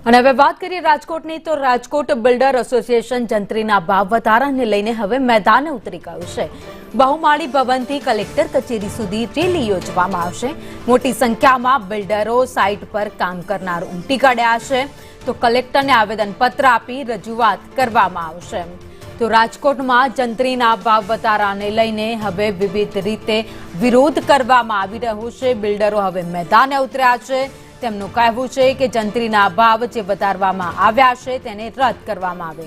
અને હવે વાત કરીએ રાજકોટની તો રાજકોટ બિલ્ડર એસોસિએશન જંત્રીના ભાવ વધારાને લઈને હવે મેદાને ઉતરી ગયું છે। બહુમાળી ભવનથી કલેક્ટર કચેરી સુધી રેલી યોજવામાં આવશે। મોટી સંખ્યામાં બિલ્ડરો સાઇટ પર કામ કરનાર ઉમટી કાઢ્યા છે, તો કલેક્ટરને આવેદનપત્ર આપી રજૂઆત કરવામાં આવશે। તો રાજકોટમાં જંત્રીના ભાવ વધારાને લઈને હવે વિવિધ રીતે વિરોધ કરવામાં આવી રહ્યો છે। બિલ્ડરો હવે મેદાને ઉતર્યા છે। તેમનું કહેવું છે કે જંત્રીના ભાવ જે વધારવામાં આવ્યા છે તેને રદ કરવામાં આવે।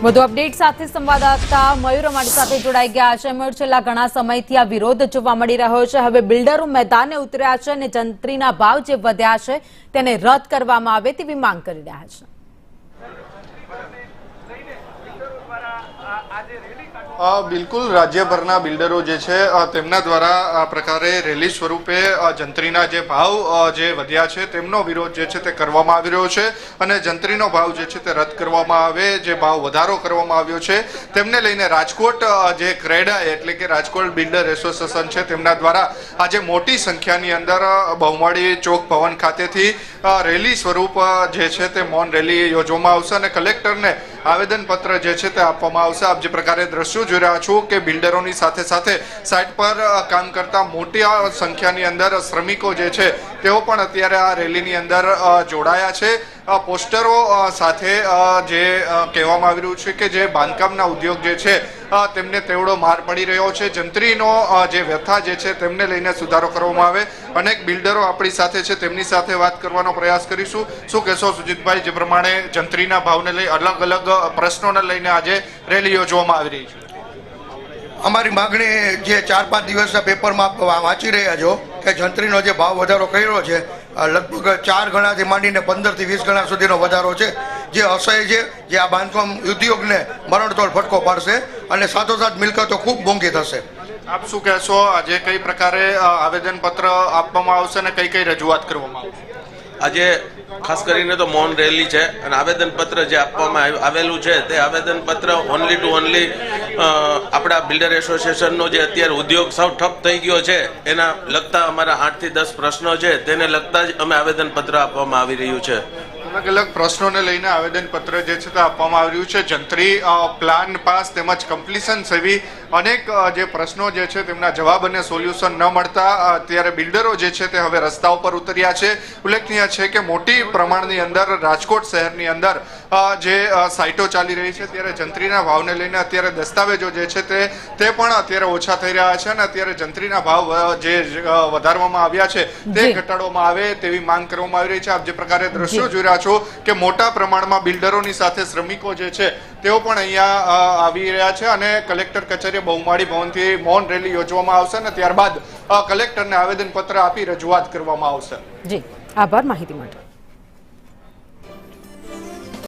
વધુ અપડેટ સાથે સંવાદદાતા મયુર અમારી સાથે જોડાઈ ગયા છે। મયુર, છેલ્લા ઘણા સમયથી આ વિરોધ જોવા મળી રહ્યો છે। હવે બિલ્ડરો મેદાને ઉતર્યા છે અને જંત્રીના ભાવ જે વધ્યા છે તેને રદ કરવામાં આવે તેવી માંગ કરી રહ્યા છે। બિલકુલ, રાજ્યભરના બિલ્ડરો જે છે તેમના દ્વારા આ પ્રકારે રેલી સ્વરૂપે જંત્રીના જે ભાવ જે વધ્યા છે તેમનો વિરોધ જે છે તે કરવામાં આવી રહ્યો છે અને જંત્રીનો ભાવ જે છે તે રદ કરવામાં આવે, જે ભાવ વધારો કરવામાં આવ્યો છે તેમને લઈને રાજકોટ જે ક્રેડા એટલે કે રાજકોટ બિલ્ડર એસોસિએશન છે તેમના દ્વારા આજે મોટી સંખ્યાની અંદર બહુમાળી ચોક ભવન ખાતેથી રેલી સ્વરૂપ જે છે તે મૌન રેલી યોજવામાં આવશે અને કલેક્ટરને આવેદનપત્ર જે છે તે આપવામાં આવશે। આપ જે પ્રકારે દ્રશ્યો જોઈ રહ્યા છો કે બિલ્ડરોની સાથે સાથે સાઇટ પર કામ કરતા મોટી સંખ્યાની અંદર શ્રમિકો જે છે તેઓ પણ અત્યારે આ રેલીની અંદર જોડાયા છે। પોસ્ટરો સાથે જે કહેવામાં આવી રહ્યું છે કે જે બાંધકામના ઉદ્યોગ જે છે તેમને તેવડો માર પડી રહ્યો છે। જંત્રીનો જે વ્યથા જે છે તેમને લઈને સુધારો કરવામાં આવે। અનેક બિલ્ડરો આપણી સાથે છે, તેમની સાથે વાત કરવાનો પ્રયાસ કરીશું। શું કહેશો સુજીતભાઈ, જે પ્રમાણે જંત્રીના ભાવને લઈ અલગ અલગ પ્રશ્નોને લઈને આજે રેલી યોજવામાં આવી રહી છે? અમારી માગણી જે 4-5 દિવસના પેપરમાં વાંચી રહ્યા છો કે જંત્રીનો જે ભાવ વધારો કર્યો છે લગભગ 4 ગણાથી માંડીને 15 થી 20 ગણા સુધીનો વધારો છે, જે અસહ્ય છે, જે આ બાંધકામ ઉદ્યોગને મરણતોડ ફટકો પાડશે અને સાથોસાથ મિલકતો ખૂબ મોંઘી થશે। આપ શું કહેશો, આજે કઈ પ્રકારે આવેદનપત્ર આપવામાં આવશે અને કઈ કઈ રજૂઆત કરવામાં આવશે? આજે ખાસ કરીને તો મૌન રેલી છે અને આવેદનપત્ર જે આપવામાં આવેલું છે તે આવેદનપત્ર ઓનલી ટુ ઓનલી આપણા બિલ્ડર એસોસિએશનનો જે અત્યારે ઉદ્યોગ સાવ ઠપ થઈ ગયો છે એના લગતા અમારા 8 થી 10 પ્રશ્નો છે તેને લગતા જ અમે આવેદનપત્ર આપવામાં આવી રહ્યું છે। અલગ અલગ પ્રશ્નોને લઈને આવેદનપત્ર જે છે તે આપવામાં આવ્યું છે। જંત્રી પ્લાન પાસ તેમજ કમ્પ્લીશન સેવી અનેક જે પ્રશ્નો જે છે તેમના જવાબ અને સોલ્યુશન ન મળતા અત્યારે બિલ્ડરો જે છે તે હવે રસ્તા ઉપર ઉતર્યા છે। ઉલ્લેખનીય છે કે મોટી પ્રમાણની અંદર રાજકોટ શહેરની અંદર જે સાઇટો ચાલી રહી છે ત્યારે જંત્રીના ભાવને લઈને અત્યારે દસ્તાવેજો જે છે તે પણ અત્યારે ઓછા થઈ રહ્યા છે અને અત્યારે જંત્રીના ભાવ જે વધારવામાં આવ્યા છે તે ઘટાડવામાં આવે તેવી માંગ કરવામાં આવી રહી છે। આપ જે પ્રકારે દ્રશ્યો જોઈ રહ્યા છો કે મોટા પ્રમાણમાં બિલ્ડરોની સાથે શ્રમિકો જે છે તેઓ પણ અહીંયા આવી રહ્યા છે અને કલેક્ટર કચેરી બહુમાળી ભવનથી મૌન રેલી યોજવામાં આવશે અને ત્યારબાદ કલેક્ટરને આવેદનપત્ર આપી રજૂઆત કરવામાં આવશે। જી, આભાર માહિતી માટે।